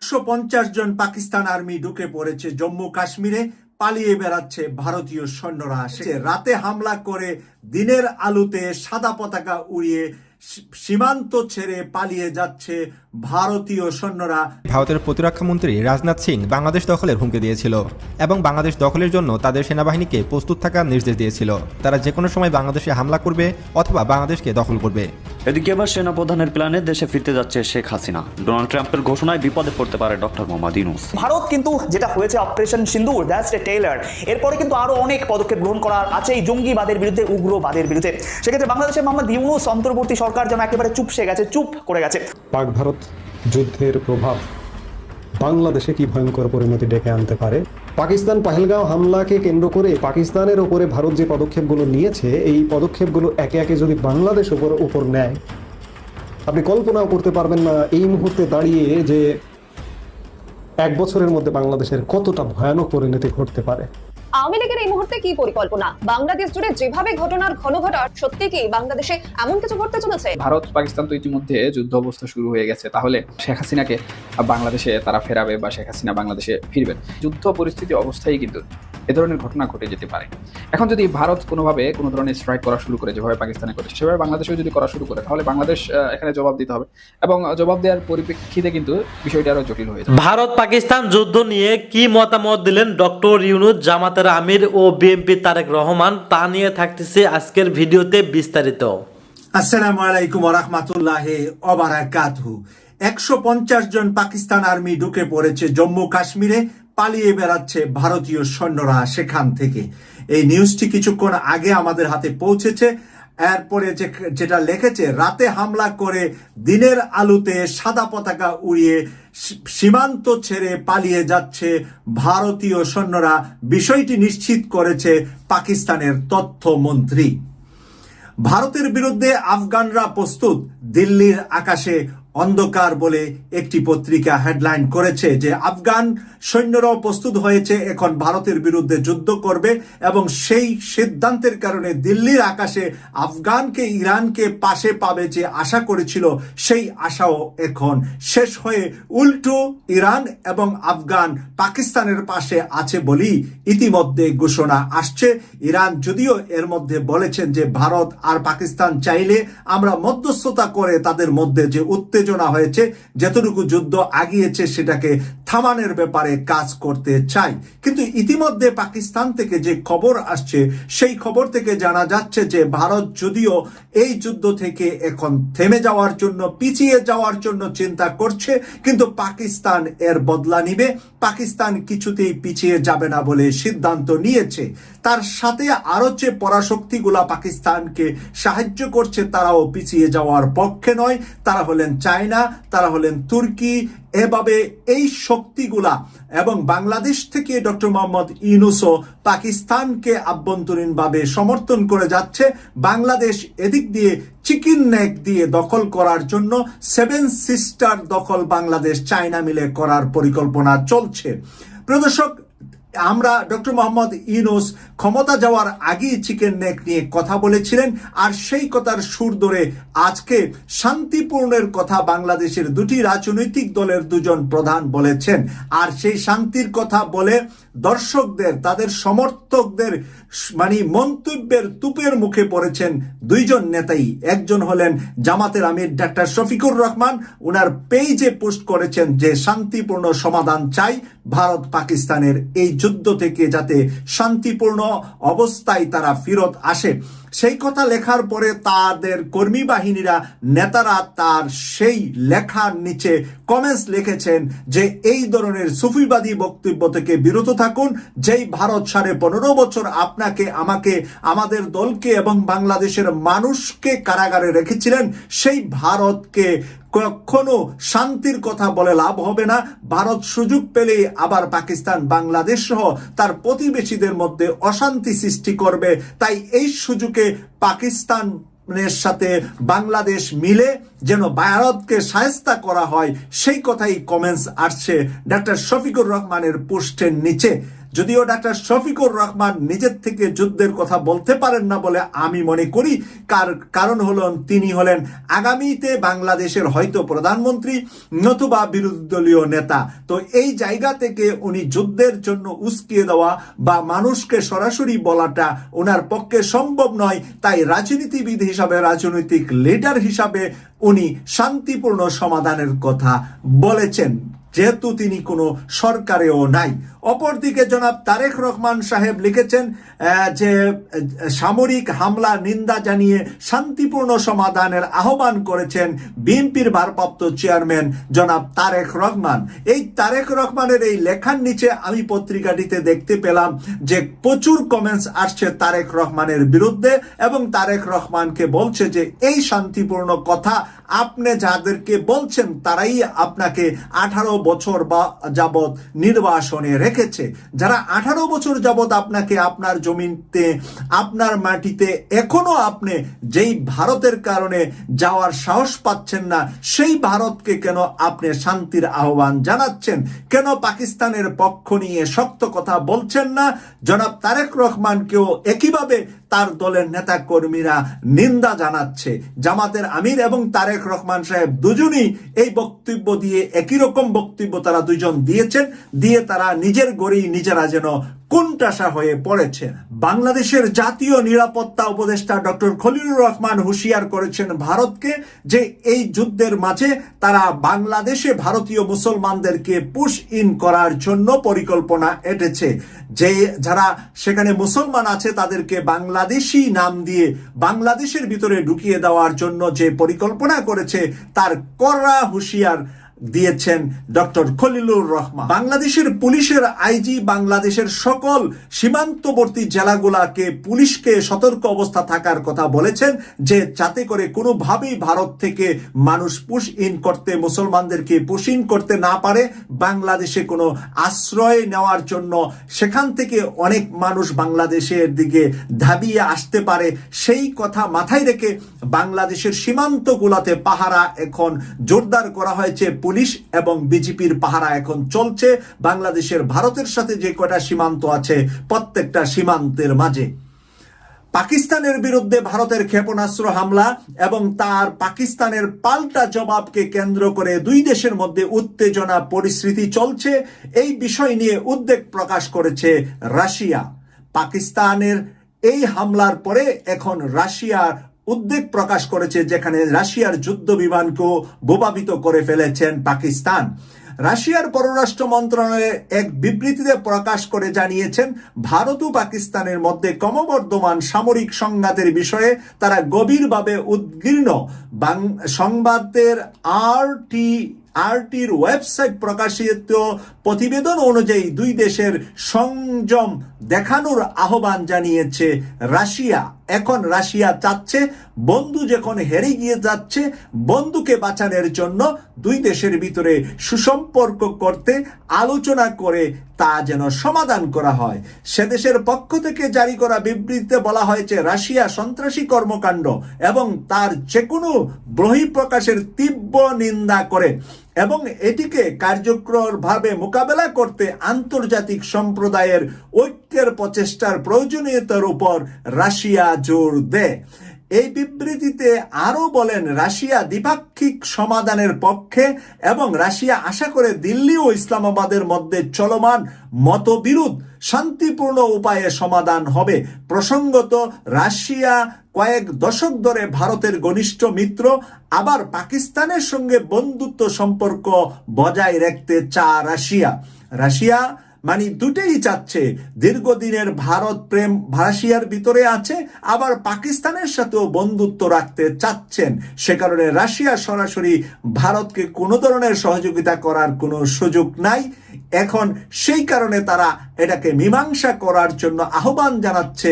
150 জন Pakistan army ঢুকে পড়েছে জম্মু কাশ্মীরে। পালিয়ে বেড়াচ্ছে ভারতীয় সৈন্যরা। রাতে হামলা করে দিনের আলোতে সাদা পতাকা উড়িয়ে সীমান্ত ছেড়ে পালিয়ে যাচ্ছে ভারতীয় সৈন্যরা। ভারতের প্রতিরক্ষা মন্ত্রী রাজনাথ সিং বাংলাদেশ দখলের হুমকি দিয়েছিল এবং বাংলাদেশ দখলের জন্য তাদের সেনাবাহিনীকে প্রস্তুত থাকার নির্দেশ দিয়েছিল। তারা যে কোনো সময় বাংলাদেশে হামলা করবে অথবা বাংলাদেশকে দখল করবে। এদিকে এবার সেনাপ্রধানের প্ল্যানে দেশে ফিরতে যাচ্ছে শেখ হাসিনা। ডোনাল্ড ট্রাম্পের ঘোষণায় বিপদে পড়তে পারে ডক্টর মোহাম্মদ ইউনূস। ভারত কিন্তু যেটা হয়েছে operation Sindoor, that's a Taylor. এরপরে কিন্তু আরো অনেক পদক্ষেপ গ্রহণ করার আছে এই জঙ্গিবাদের বিরুদ্ধে, উগ্রবাদের বিরুদ্ধে। সেক্ষেত্রে বাংলাদেশের মোহাম্মদ ইউনূস অন্তর্বর্তী সরকার যেন একেবারে চুপসে গেছে, চুপ করে গেছে। পাক ভারত যুদ্ধের প্রভাব বাংলাদেশে কি ভয়ঙ্কর পরিণতি ডেকে আনতে পারে। পাকিস্তান পহেলগাঁও হামলাকে কেন্দ্র করে পাকিস্তানের ওপরে ভারত যে পদক্ষেপগুলো নিয়েছে, এই পদক্ষেপগুলো একে একে যদি বাংলাদেশ উপর নেয়, আপনি কল্পনাও করতে পারবেন না এই মুহূর্তে দাঁড়িয়ে যে 1 বছরের মধ্যে বাংলাদেশের কতটা ভয়ানক পরিণতি ঘটতে পারে। আওয়ামী লীগের এই মুহূর্তে কি পরিকল্পনা? বাংলাদেশ জুড়ে যেভাবে ঘটনার ঘনঘটার, সত্যি কি বাংলাদেশে এমন কিছু ঘটতে চলেছে? ভারত পাকিস্তান তো ইতিমধ্যে যুদ্ধ অবস্থা শুরু হয়ে গেছে, তাহলে শেখ হাসিনাকে বাংলাদেশে তারা ফেরাবে বা শেখ হাসিনা বাংলাদেশে ফিরবেন। যুদ্ধ পরিস্থিতি অবস্থায় কিন্তু এ ধরনের ঘটনা ঘটে যেতে পারে। এখন যদি ভারত কোনোভাবে কোনো ধরনের স্ট্রাইক করা শুরু করে, যেভাবে পাকিস্তানে করেছে সেভাবে বাংলাদেশেও যদি করা শুরু করে, তাহলে বাংলাদেশ এখানে জবাব দিতে হবে এবং জবাব দেওয়ার পরিপ্রেক্ষিতে কিন্তু বিষয়টি আরো জটিল হয়ে যাবে। ভারত পাকিস্তান যুদ্ধ নিয়ে কি মতামত দিলেন ডক্টর ইউনূস, জামাতের আমির ও বিএনপি তারেক রহমান, তা নিয়ে থাকতেছে আজকের ভিডিওতে বিস্তারিত। আসসালামু আলাইকুম ওয়া রাহমাতুল্লাহি ওয়া বারাকাতুহু। 150 জন পাকিস্তান আর্মি ঢুকে পড়েছে জম্মু কাশ্মীরে। পালিয়ে বেড়াচ্ছে ভারতীয় সৈন্যরা সেখান থেকে। এই নিউজটি কিছুক্ষণ আগে আমাদের হাতে পৌঁছেছে। এরপরে যেটা লিখেছে, রাতে হামলা করে দিনের আলোতে সাদা পতাকা উড়িয়ে সীমান্ত ছেড়ে পালিয়ে যাচ্ছে ভারতীয় সৈন্যরা। বিষয়টি নিশ্চিত করেছে পাকিস্তানের তথ্যমন্ত্রী। ভারতের বিরুদ্ধে আফগানরা প্রস্তুত, দিল্লির আকাশে অন্ধকার বলে একটি পত্রিকা হেডলাইন করেছে যে আফগান সৈন্যরাও প্রস্তুত হয়েছে, এখন ভারতের বিরুদ্ধে যুদ্ধ করবে এবং সেই সিদ্ধান্তের কারণে দিল্লির আকাশে আফগানকে ইরানকে পাশে পাবে যে আশা করেছিল, সেই আশাও এখন শেষ হয়ে উল্টো ইরান এবং আফগান পাকিস্তানের পাশে আছে বলেই ইতিমধ্যে ঘোষণা আসছে। ইরান যদিও এর মধ্যে বলেছেন যে ভারত আর পাকিস্তান চাইলে আমরা মধ্যস্থতা করে তাদের মধ্যে যে উত্তেজনা হয়েছে, যতটুকু যুদ্ধ আগিয়েছে সেটাকে থামানোর ব্যাপারে কাজ করতে চাই। কিন্তু ইতিমধ্যে পাকিস্তান থেকে যে খবর আসছে, সেই খবর থেকে জানা যাচ্ছে যে ভারত যদিও এই যুদ্ধ থেকে এখন থেমে যাওয়ার জন্য, পিছিয়ে যাওয়ার জন্য চিন্তা করছে, কিন্তু পাকিস্তান এর বদলা নিবে। পাকিস্তান কিছুতেই পিছিয়ে যাবে না বলে সিদ্ধান্ত নিয়েছে। তার সাথে আরো যে পরাশক্তিগুলা পাকিস্তানকে সাহায্য করছে, তারাও পিছিয়ে যাওয়ার পক্ষে নয়। তারা হলেন চায়না, তারা হলেন তুর্কি। এভাবে এই শক্তিগুলা এবং বাংলাদেশ থেকে ডক্টর মোহাম্মদ ইউনূসও পাকিস্তানকে আভ্যন্তরীণভাবে সমর্থন করে যাচ্ছে। বাংলাদেশ এদিক দিয়ে চিকেন নেক দিয়ে দখল করার জন্য 7 সিস্টার দখল বাংলাদেশ চায়না মিলে করার পরিকল্পনা চলছে। প্রিয় দর্শক, আমরা ডক্টর মোহাম্মদ ইউনূস ক্ষমতা যাওয়ার আগেই চিকেন নেক নিয়ে কথা বলেছিলেন, আর সেই কথার সুর ধরে আজকে শান্তিপূর্ণের কথা বাংলাদেশের দুটি রাজনৈতিক দলের দুজন প্রধান বলেছেন। আর সেই শান্তির কথা বলে দর্শকদের, তাদের সমর্থকদের মন্তব্যের তুপের মুখে পড়েছেন দুইজন নেতাই। একজন হলেন জামাতের আমির ডাক্তার শফিকুর রহমান, ওনার পেজে পোস্ট করেছেন যে শান্তিপূর্ণ সমাধান চাই, ভারত পাকিস্তানের এই যুদ্ধ থেকে যাতে শান্তিপূর্ণ অবস্থায় তারা ফিরত আসে। সেই কথা লেখার পরে তাদের কর্মী বাহিনীরা, নেতারা তার সেই লেখার নিচে কমেন্টস লিখেছেন যে এই ধরনের সুফিবাদী বক্তব্য থেকে বিরত থাকুন। যেই ভারত 15.5 বছর আপনাকে, আমাকে, আমাদের দলকে এবং বাংলাদেশের মানুষকে কারাগারে রেখেছিলেন, সেই ভারতকে কখনো শান্তির কথা বলে লাভ হবে না। ভারত সুযোগ পেলে আবার পাকিস্তান, বাংলাদেশ সহ তার প্রতিবেশীদের মধ্যে অশান্তি সৃষ্টি করবে। তাই এই সুযোগে পাকিস্তানের সাথে বাংলাদেশ মিলে যেন ভারতকে শায়েস্তা করা হয়, সেই কথাই কমেন্টস আসছে ডাক্তার শফিকুর রহমানের পোস্টের নিচে। যদিও ডাক্তার শফিকুর রহমান নিজের থেকে যুদ্ধের কথা বলতে পারেন না বলে আমি মনে করি। কারণ হলেন তিনি হলেন আগামীতে বাংলাদেশের হয়তো প্রধানমন্ত্রী নতুবা বিরোধী দলীয় নেতা। তো এই জায়গা থেকে উনি যুদ্ধের জন্য উস্কিয়ে দেওয়া বা মানুষকে সরাসরি বলাটা ওনার পক্ষে সম্ভব নয়। তাই রাজনীতিবিদ হিসাবে, রাজনৈতিক লিডার হিসাবে উনি শান্তিপূর্ণ সমাধানের কথা বলেছেন, যেহেতু তিনি কোনো সরকারেও নাই। অপরদিকে জনাব তারেক রহমান সাহেব লিখেছেন যে সামরিক হামলা নিন্দা জানিয়ে শান্তিপূর্ণ সমাধানের আহ্বান করেছেন বিএনপির ভারপ্রাপ্ত চেয়ারম্যান জনাব তারেক রহমান। এই তারেক রহমানের এই লেখার নিচে আমি পত্রিকাটিতে দেখতে পেলাম যে প্রচুর কমেন্টস আসছে তারেক রহমানের বিরুদ্ধে, এবং তারেক রহমানকে বলছে যে এই শান্তিপূর্ণ কথা আপনি যাদেরকে বলছেন তারাই আপনাকে 18 বছর যাবৎ নির্বাসনে রেখেছে। যারা 18 বছর যাবৎ আপনাকে আপনার জমিতে, আপনার মাটিতে এখনো আপনি যেই ভারতের কারণে যাওয়ার সাহস পাচ্ছেন না, সেই ভারতকে কেন আপনি শান্তির আহ্বান জানাচ্ছেন? কেন পাকিস্তানের পক্ষ নিয়ে শক্ত কথা বলছেন না? জনাব তারেক রহমানকেও একইভাবে তার দলের নেতা কর্মীরা নিন্দা জানাচ্ছে। জামাতের আমির এবং তারেক রহমান সাহেব দুজনই এই বক্তব্য দিয়ে একই রকম বক্তব্য তারা দুজন দিয়েছেন, দিয়ে তারা নিজের গড়েই নিজেরা যেন কোণঠাসা হয়ে পড়েছে। বাংলাদেশের জাতীয় নিরাপত্তা উপদেষ্টা ডক্টর খলিলুর রহমান হুঁশিয়ার করেছেন ভারতকে যে এই যুদ্ধের মাঝে তারা বাংলাদেশে ভারতীয় মুসলমানদেরকে পুশ ইন করার জন্য পরিকল্পনা এঁটেছে। যে যারা সেখানে মুসলমান আছে তাদেরকে বাংলাদেশি নাম দিয়ে বাংলাদেশের ভিতরে ঢুকিয়ে দেওয়ার জন্য যে পরিকল্পনা করেছে তার কড়া হুঁশিয়ার দিয়েছেন ডক্টর খলিলুর রহমান। বাংলাদেশের পুলিশের আইজি বাংলাদেশের সকল সীমান্তবর্তী জেলাগুলাকে পুলিশকে সতর্ক অবস্থা থাকার কথা বলেছেন, যে যাতে করে কোনোভাবেই ভারত থেকে মানুষ পুশ ইন করতে, মুসলমানদেরকে পুশ ইন করতে না পারে। বাংলাদেশে কোনো আশ্রয় নেওয়ার জন্য সেখান থেকে অনেক মানুষ বাংলাদেশের দিকে ধাবিয়ে আসতে পারে, সেই কথা মাথায় রেখে বাংলাদেশের সীমান্তগুলোতে পাহারা এখন জোরদার করা হয়েছে। পুলিশ এবং বিজেপির পাহারা এখন চলছে বাংলাদেশের ভারতের সাথে যে কয়টা সীমান্ত আছে প্রত্যেকটা সীমান্তের মাঝে। পাকিস্তানের বিরুদ্ধে ভারতের ক্ষেপণাস্ত্র হামলা এবং তার পাকিস্তানের পাল্টা জবাবকে কেন্দ্র করে দুই দেশের মধ্যে উত্তেজনা পরিস্থিতি চলছে। এই বিষয় নিয়ে উদ্বেগ প্রকাশ করেছে রাশিয়া। পাকিস্তানের এই হামলার পরে এখন রাশিয়ার উদ্বেগ প্রকাশ করেছে, যেখানে রাশিয়ার যুদ্ধ বিমানকেও প্রভাবিত করে ফেলেছেন পাকিস্তান। রাশিয়ার পররাষ্ট্র মন্ত্রণালয় এক বিবৃতিতে প্রকাশ করে জানিয়েছেন ভারত ও পাকিস্তানের মধ্যে ক্রমবর্ধমান সামরিক সংঘাতের বিষয়ে তারা গভীরভাবে উদ্বিগ্ন। সংবাদের আরটির ওয়েবসাইট প্রকাশিত প্রতিবেদন অনুযায়ী দুই দেশের সংযম দেখানোর আহ্বান জানিয়েছে রাশিয়া। এখন রাশিয়া চাচ্ছে বন্ধু যখন হেরে গিয়ে যাচ্ছে, বন্ধুকে বাঁচানোর জন্য দুই দেশের ভিতরে সুসম্পর্ক করতে আলোচনা করে তা যেন সমাধান করা হয়। সে দেশের পক্ষ থেকে জারি করা বিবৃতিতে বলা হয়েছে রাশিয়া সন্ত্রাসী কর্মকাণ্ড এবং তার যে কোনো বহিঃপ্রকাশের তীব্র নিন্দা করে এবং এটিকে কার্যকরভাবে মোকাবেলা করতে আন্তর্জাতিক সম্প্রদায়ের ঐক্যের প্রচেষ্টার প্রয়োজনীয়তার উপর রাশিয়া জোর দেয়। এই বিবৃতিতে আরো বলেন রাশিয়া দ্বিপাক্ষিক সমাধানের পক্ষে এবং রাশিয়া আশা করে দিল্লি ও ইসলামাবাদের মধ্যে চলমান মতবিরোধ শান্তিপূর্ণ উপায়ে সমাধান হবে। প্রসঙ্গত রাশিয়া কয়েক দশক ধরে ভারতের ঘনিষ্ঠ মিত্র, আবার পাকিস্তানের সঙ্গে বন্ধুত্ব সম্পর্ক বজায় রাখতে চায় রাশিয়া মানে দুটেই চাচ্ছে। দীর্ঘদিনের ভারত প্রেম রাশিয়ার ভিতরে আছে, আবার পাকিস্তানের সাথেও বন্ধুত্ব রাখতে চাচ্ছেন। সে কারণে রাশিয়া সরাসরি ভারতকে কোনো ধরনের সহযোগিতা করার কোনো সুযোগ নাই। এখন সেই কারণে তারা এটাকে মীমাংসা করার জন্য আহ্বান জানাচ্ছে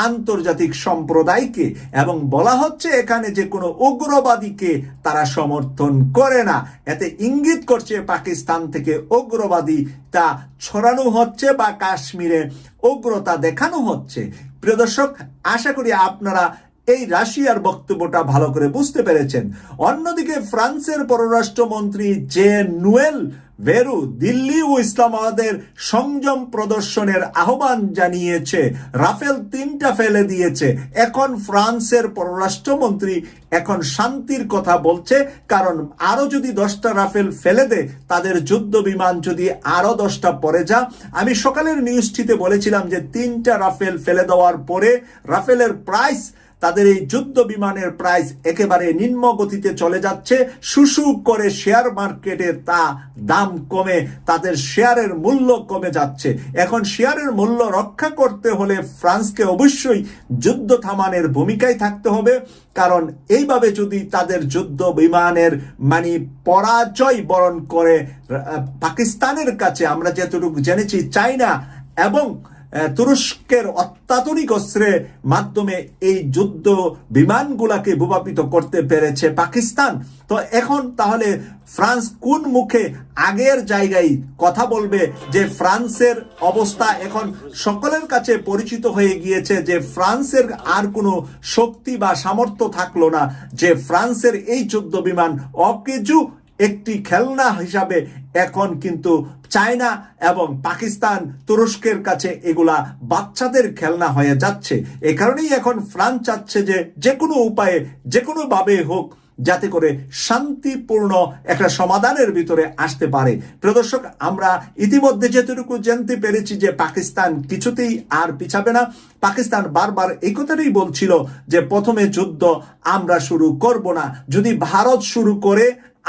আন্তর্জাতিক সম্প্রদায়কে, এবং বলা হচ্ছে এখানে যে কোনো উগ্রবাদীকে তারা সমর্থন করে না। এতে ইঙ্গিত করছে পাকিস্তান থেকে উগ্রবাদী তা ছড়ানো হচ্ছে বা কাশ্মীরে উগ্রতা দেখানো হচ্ছে। প্রিয় দর্শক, আশা করি আপনারা এই রাশিয়ার বক্তব্যটা ভালো করে বুঝতে পেরেছেন। অন্যদিকে ফ্রান্সের পররাষ্ট্রমন্ত্রী যে নুয়েল ভেরু দিল্লি ও ইসলামাবাদের সংযম প্রদর্শনের আহ্বান জানিয়েছে। রাফেল 3টা ফেলে দিয়েছে। এখন ফ্রান্সের পররাষ্ট্রমন্ত্রী এখন শান্তির কথা বলছে, কারণ আরো যদি 10টা রাফেল ফেলে দেয়, তাদের যুদ্ধ বিমান যদি আরো 10টা পড়ে যা। আমি সকালের নিউজটিতে বলেছিলাম যে 3টা রাফেল ফেলে দেওয়ার পরে রাফেলের প্রাইস, তাদের এই যুদ্ধ বিমানের প্রাইস একেবারে নিম্ন গতিতে চলে যাচ্ছে। শুশু করে শেয়ার মার্কেটে তা দাম কমে, তাদের শেয়ারের মূল্য কমে যাচ্ছে। এখন শেয়ারের মূল্য রক্ষা করতে হলে ফ্রান্সকে অবশ্যই যুদ্ধ থামানোর ভূমিকায় থাকতে হবে, কারণ এইভাবে যদি তাদের যুদ্ধ বিমানের পরাজয় বরণ করে পাকিস্তানের কাছে, আমরা যতটুকু জেনেছি চায়না এবং তুরস্কের অত্যাধুনিক অস্ত্রের মাধ্যমে এই যুদ্ধ বিমানগুলাকে ভূপাতিত করতে পেরেছে পাকিস্তান। তো এখন তাহলে ফ্রান্স কোন মুখে আগের জায়গায় কথা বলবে? যে ফ্রান্সের অবস্থা এখন সকলের কাছে পরিচিত হয়ে গিয়েছে, যে ফ্রান্সের আর কোনো শক্তি বা সামর্থ্য থাকলো না, যে ফ্রান্সের এই যুদ্ধ বিমান অকেজু একটি খেলনা হিসাবে এখন কিন্তু চায়না এবং পাকিস্তান, তুরস্কের কাছে এগুলা বাচ্চাদের খেলনা হয়ে যাচ্ছে। এ কারণেই এখন ফ্রান্স চাচ্ছে যে কোনো উপায়ে, যে কোনো ভাবে হোক, যাতে করে শান্তিপূর্ণ একটা সমাধানের ভিতরে আসতে পারে। প্রিয় দর্শক, আমরা ইতিমধ্যে যেটুকু জানতে পেরেছি যে পাকিস্তান কিছুতেই আর পিছাবে না। পাকিস্তান বারবার এই কথাটাই বলছিল যে প্রথমে যুদ্ধ আমরা শুরু করব না, যদি ভারত শুরু করে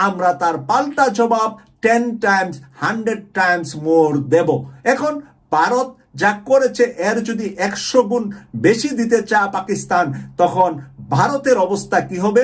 আমরা তার পাল্টা জবাব 10 times 100 times মোর দেব। এখন ভারত যা করেছে এর যদি 100 গুণ বেশি দিতে চায় পাকিস্তান, তখন ভারতের অবস্থা কি হবে?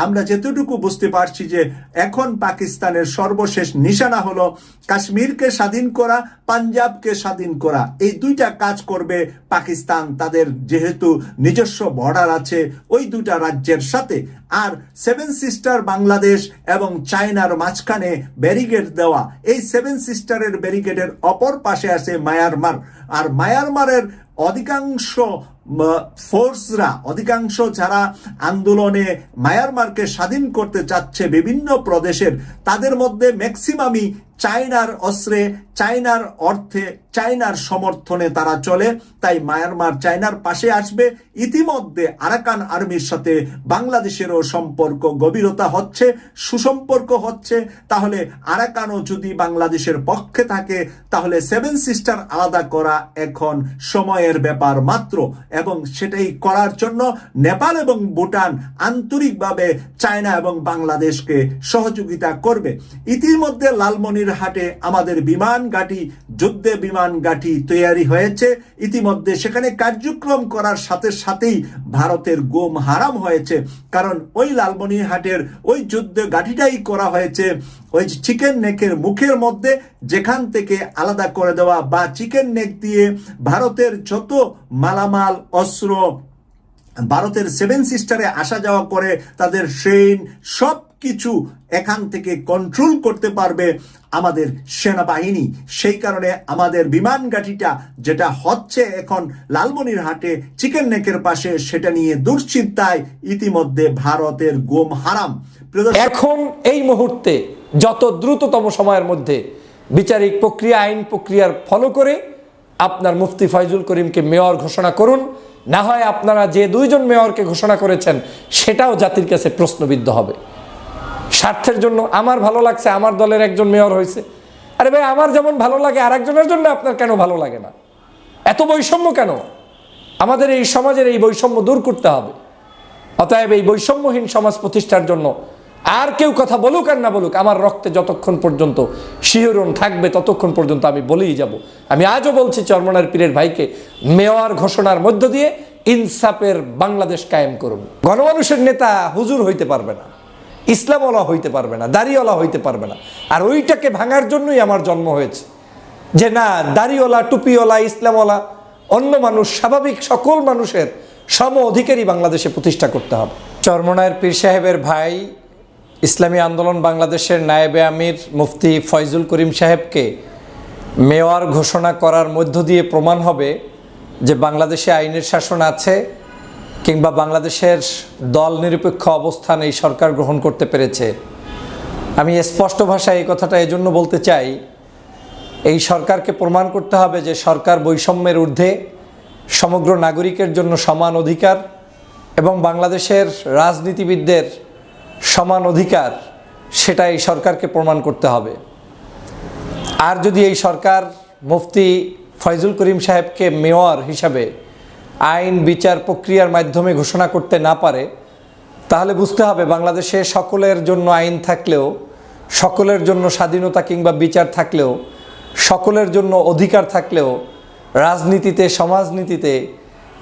আমরা যেতটুকু বুঝতে পারছি যে এখন পাকিস্তানের সর্বশেষ নিশানা হলো কাশ্মীরকে স্বাধীন করা, পাঞ্জাবকে স্বাধীন করা। এই দুইটা কাজ করবে পাকিস্তান, তাদের যেহেতু নিজস্ব বর্ডার আছে ওই দুটা রাজ্যের সাথে। আর 7 সিস্টার বাংলাদেশ এবং চায়নার মাঝখানে ব্যারিকেড দেওয়া, এই 7 সিস্টারের ব্যারিকেডের অপর পাশে আছে মায়ানমার। আর মায়ানমারের অধিকাংশ ফোর্সরা, অধিকাংশ যারা আন্দোলনে মায়ানমারকে স্বাধীন করতে চাচ্ছে বিভিন্ন প্রদেশের, তাদের মধ্যে ম্যাক্সিমামই চায়নার অস্ত্রে, চায়নার অর্থে, চায়নার সমর্থনে তারা চলে। তাই মায়ানমার চায়নার পাশে আসবে। ইতিমধ্যে আরাকান আর্মির সাথে বাংলাদেশেরও সম্পর্ক গভীরতা হচ্ছে, সুসম্পর্ক হচ্ছে। তাহলে আরাকানও যদি বাংলাদেশের পক্ষে থাকে, তাহলে 7 সিস্টার আলাদা করা এখন সময়ের ব্যাপার মাত্র। এবং সেটাই করার জন্য নেপাল এবং ভুটান আন্তরিকভাবে চায়না এবং বাংলাদেশকে সহযোগিতা করবে। ইতিমধ্যে লালমনিরহাটে আমাদের বিমান ঘাঁটি, যুদ্ধে বিমান ঘাঁটি তৈরি হয়েছে। ইতিমধ্যে সেখানে কার্যক্রম করার সাথে সাথেই ভারতের গুম হারাম হয়েছে, কারণ ওই লালমনিরহাটের ওই যুদ্ধ ঘাঁটিটাই করা হয়েছে ওই চিকেন নেকের মুখের মধ্যে, যেখান থেকে আলাদা করে দেওয়া বা চিকেন নেক দিয়ে ভারতের যত মালামাল, অস্ত্র ভারতের 7 সিস্টারে আসা যাওয়া করে, তাদের ট্রেন সব কিছু এখান থেকে কন্ট্রোল করতে পারবে আমাদের সেনাবাহিনী। সেই কারণে আমাদের বিমান ঘাঁটিটা যেটা হচ্ছে এখন লালমনিরহাটে চিকেন নেকের পাশে, সেটা নিয়ে দুশ্চিন্তায় ইতিমধ্যে ভারতের গুম হারাম। এখন এই মুহূর্তে যত দ্রুততম সময়ের মধ্যে বিচারিক প্রক্রিয়া, আইন প্রক্রিয়ার ফলো করে আপনার মুফতি ফয়জুল করিমকে মেয়র ঘোষণা করুন। না হয় আপনারা যে 2 জন মেয়রকে ঘোষণা করেছেন সেটাও জাতির কাছে প্রশ্নবিদ্ধ হবে। স্বার্থের জন্য আমার ভালো লাগছে, আমার দলের একজন মেয়র হয়েছে, আরে ভাই আমার যেমন ভালো লাগে আরেকজনের জন্য আপনার কেন ভালো লাগে না? এত বৈষম্য কেন? আমাদের এই সমাজের এই বৈষম্য দূর করতে হবে। অতএব এই বৈষম্যহীন সমাজ প্রতিষ্ঠার জন্য আর কেউ কথা বলুক আর না বলুক, আমার রক্তে যতক্ষণ পর্যন্ত শিহরণ থাকবে ততক্ষণ পর্যন্ত আমি বলেই যাব। আমি আজও বলছি, চরমনার পীরের ভাইকে মেয়র ঘোষণার মধ্য দিয়ে ইনসাফের বাংলাদেশ কায়েম করুন। গণমানুষের নেতা হুজুর হইতে পারবে না, ইসলামওয়ালা হইতে পারবে না, দাড়িওয়ালা হইতে পারবে না। আর ওইটাকে ভাঙার জন্যই আমার জন্ম হয়েছে, যে না, দাড়িওয়ালা, টুপিওয়ালা, ইসলামওয়ালা, অন্য মানুষ, স্বাভাবিক সকল মানুষের সম অধিকারী বাংলাদেশে প্রতিষ্ঠা করতে হবে। চরমনায়ের পীর সাহেবের ভাই, ইসলামী আন্দোলন বাংলাদেশের নায়েবে আমির মুফতি ফয়জুল করিম সাহেবকে মেয়র ঘোষণা করার মধ্য দিয়ে প্রমাণ হবে যে বাংলাদেশে আইনের শাসন আছে, কিংবা বাংলাদেশের দল নিরপেক্ষ অবস্থান এই সরকার গ্রহণ করতে পেরেছে। আমি স্পষ্ট ভাষায় এই কথাটা এজন্য বলতে চাই, এই সরকারকে প্রমাণ করতে হবে যে সরকার বৈষম্যের ঊর্ধ্বে, সমগ্র নাগরিকের জন্য সমান অধিকার এবং বাংলাদেশের রাজনীতিবিদদের সমান অধিকার, সেটা এই সরকারকে প্রমাণ করতে হবে। আর যদি এই সরকার মুফতি ফয়জুল করিম সাহেবকে মেয়র হিসাবে আইন বিচার প্রক্রিয়ার মাধ্যমে ঘোষণা করতে না পারে, তাহলে বুঝতে হবে বাংলাদেশে সকলের জন্য আইন থাকলেও, সকলের জন্য স্বাধীনতা কিংবা বিচার থাকলেও, সকলের জন্য অধিকার থাকলেও রাজনীতিতে, সমাজনীতিতে,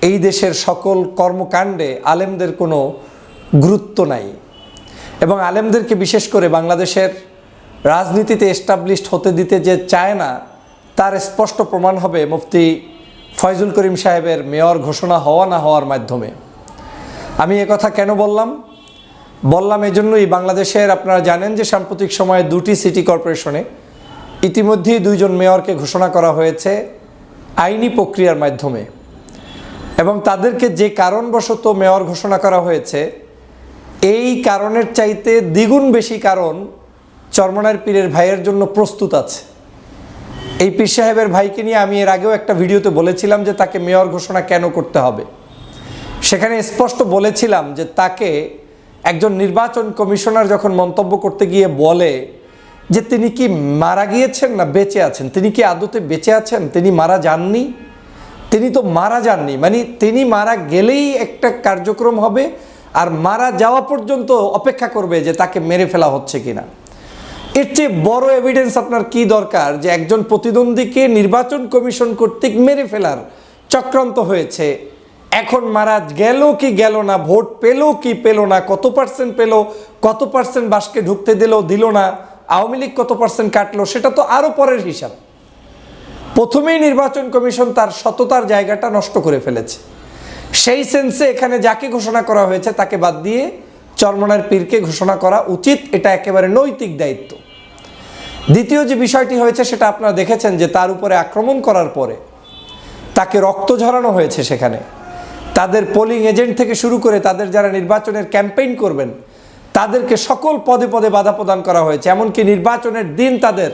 এই দেশের সকল কর্মকাণ্ডে আলেমদের কোনো গুরুত্ব নাই। এবং আলেমদেরকে বিশেষ করে বাংলাদেশের রাজনীতিতে এস্টাবলিশড হতে দিতে যে চায় না, তার স্পষ্ট প্রমাণ হবে মুফতি ফয়জুল করিম সাহেবের মেয়র ঘোষণা হওয়া না হওয়ার মাধ্যমে। আমি একথা কেন বললাম এজন্যই, বাংলাদেশের আপনারা জানেন যে সাম্প্রতিক সময়ে 2টি সিটি কর্পোরেশনে ইতিমধ্যেই 2 জন মেয়রকে ঘোষণা করা হয়েছে আইনি প্রক্রিয়ার মাধ্যমে, এবং তাদেরকে যে কারণবশত মেয়র ঘোষণা করা হয়েছে, এই কারণের চাইতে দ্বিগুণ বেশি কারণ চরমনাইর পীরের ভাইয়ের জন্য প্রস্তুত আছে। এই পীর সাহেবের ভাইকে নিয়ে আমি এর আগেও একটা ভিডিওতে বলেছিলাম যে তাকে মেয়র ঘোষণা কেন করতে হবে। সেখানে স্পষ্ট বলেছিলাম যে তাকে একজন নির্বাচন কমিশনার যখন মন্তব্য করতে গিয়ে বলে যে তিনি কি মারা গিয়েছেন না বেঁচে আছেন, তিনি কি আদতে বেঁচে আছেন, তিনি মারা যাননি, তিনি তো মারা যাননি, মানে তিনি মারা গেলেই একটা কার্যক্রম হবে আর মারা যাওয়া পর্যন্ত অপেক্ষা করবে যে তাকে মেরে ফেলা হচ্ছে কিনা। এর চেয়ে বড় এভিডেন্স আপনার কি দরকার যে একজন প্রতিদ্বন্দ্বীকে নির্বাচন কমিশন কর্তৃক মেরে ফেলার চক্রান্ত হয়েছে, এখন মারা গেল কি গেল না, ভোট পেল কি পেল না, কত পার্সেন্ট পেল, কত পার্সেন্ট বাসকে ঢুকতে দিল না, আওয়ামী লীগ কত পার্সেন্ট কাটলো, সেটা তো আরও পরের হিসাব। প্রথমেই নির্বাচন কমিশন তার সততার জায়গাটা নষ্ট করে ফেলেছে। সেই সেন্সে এখানে যাকে ঘোষণা করা হয়েছে তাকে বাদ দিয়ে চরমনাইর পীরকে ঘোষণা করা উচিত, এটা একেবারে নৈতিক দায়িত্ব। দ্বিতীয় যে বিষয়টি হয়েছে সেটা আপনারা দেখেছেন যে তার উপরে আক্রমণ করার পরে তাকে রক্ত ঝরানো হয়েছে। সেখানে তাদের পোলিং এজেন্ট থেকে শুরু করে তাদের যারা নির্বাচনের ক্যাম্পেইন করবেন তাদেরকে সকল পদে পদে বাধা প্রদান করা হয়েছে। এমনকি নির্বাচনের দিন তাদের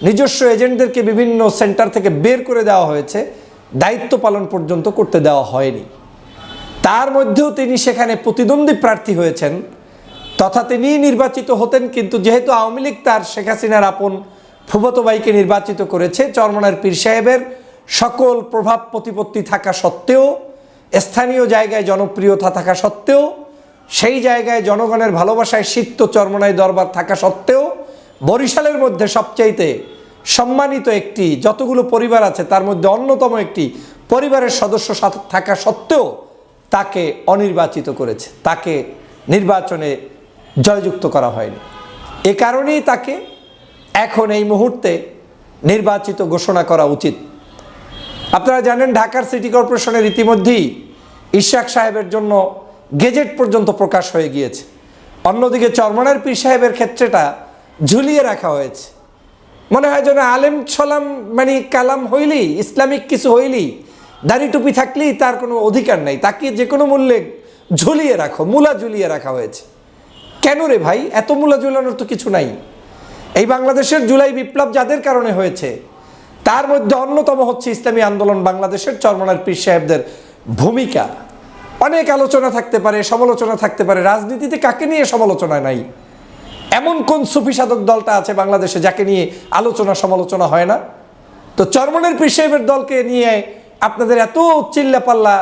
নিজস্ব এজেন্টদেরকে বিভিন্ন সেন্টার থেকে বের করে দেওয়া হয়েছে, দায়িত্ব পালন পর্যন্ত করতে দেওয়া হয়নি। তার মধ্যেও তিনি সেখানে প্রতিদ্বন্দ্বী প্রার্থী হয়েছেন, তথা তিনি নির্বাচিত হতেন, কিন্তু যেহেতু আওয়ামী লীগ তার শেখ হাসিনার আপন ফুফাতো ভাইকে নির্বাচিত করেছে, চরমনাইর পীর সাহেবের সকল প্রভাব প্রতিপত্তি থাকা সত্ত্বেও, স্থানীয় জায়গায় জনপ্রিয়তা থাকা সত্ত্বেও, সেই জায়গায় জনগণের ভালোবাসায় সিক্ত চরমনাই দরবার থাকা সত্ত্বেও, বরিশালের মধ্যে সবচাইতে সম্মানিত একটি যতগুলো পরিবার আছে তার মধ্যে অন্যতম একটি পরিবারের সদস্য থাকা সত্ত্বেও তাকে অনির্বাচিত করেছে, তাকে নির্বাচনে জয়যুক্ত করা হয়নি। এ কারণেই তাকে এখন এই মুহূর্তে নির্বাচিত ঘোষণা করা উচিত। আপনারা জানেন ঢাকার সিটি কর্পোরেশনের ইতিমধ্যেই ইশাক সাহেবের জন্য গেজেট পর্যন্ত প্রকাশ হয়ে গিয়েছে। অন্যদিকে চরমনাইর পীর সাহেবের ক্ষেত্রেটা ঝুলিয়ে রাখা হয়েছে। মনে হয় যেন আলেম ছলাম মানে কালাম হইলি, ইসলামিক কিছু হইলি, দাড়ি টুপি থাকলেই তার কোনো অধিকার নাই, তাকে যে কোনো মূল্যে ঝুলিয়ে রাখো, মূলা ঝুলিয়ে রাখা হয়েছে। কেন রে ভাই, এত মূলা ঝুলানোর তো কিছু নাই। এই বাংলাদেশের জুলাই বিপ্লব যাদের কারণে হয়েছে তার মধ্যে অন্যতম হচ্ছে ইসলামী আন্দোলন বাংলাদেশের চরমনাইর পীর সাহেবদের ভূমিকা। অনেক আলোচনা থাকতে পারে, সমালোচনা থাকতে পারে, রাজনীতিতে কাকে নিয়ে সমালোচনা নাই? এমন কোন সুফি সাধক দলটা আছে বাংলাদেশে যাকে নিয়ে আলোচনা সমালোচনা হয় না? তো চরমনাইর পীর সাহেবের দলকে নিয়ে আপনাদের এত চিল্লাপাল্লা,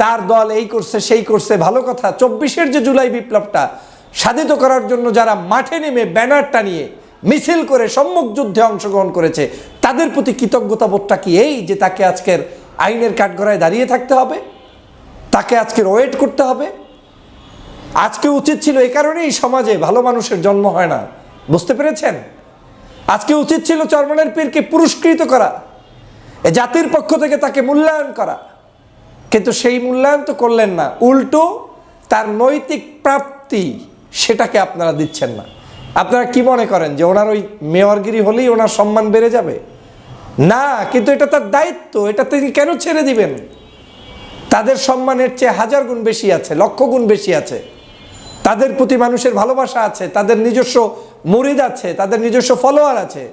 তার দল এই করছে সেই করছে, ভালো কথা। 24-এর যে জুলাই বিপ্লবটা সাধিত করার জন্য যারা মাঠে নেমে ব্যানার টানিয়ে মিছিল করে সম্মুখ যুদ্ধে অংশগ্রহণ করেছে তাদের প্রতি কৃতজ্ঞতাবোধটা কি এই যে তাকে আজকের আইনের কাঠগড়ায় দাঁড়িয়ে থাকতে হবে, তাকে আজকের ওয়েট করতে হবে? আজকে উচিত ছিল, এই কারণেই সমাজে ভালো মানুষের জন্ম হয় না, বুঝতে পেরেছেন? আজকে উচিত ছিল চরমনাইর পীরকে পুরস্কৃত করা, এ জাতির পক্ষ থেকে তাকে মূল্যায়ন করা, কিন্তু সেই মূল্যায়ন তো করলেন না, উল্টো তার নৈতিক প্রাপ্তি সেটাকে আপনারা দিচ্ছেন না। আপনারা কি মনে করেন যে ওনার ওই মেয়রগিরি হলেই ওনার সম্মান বেড়ে যাবে? না, কিন্তু এটা তার দায়িত্ব, এটা তিনি কেন ছেড়ে দিবেন? তাদের সম্মানের চেয়ে 1000 গুণ বেশি আছে, লক্ষ গুণ বেশি আছে। তাদের প্রতি মানুষের ভালোবাসা আছে, তাদের নিজস্ব মুরিদ আছে, তাদের নিজস্ব ফলোয়ার আছে,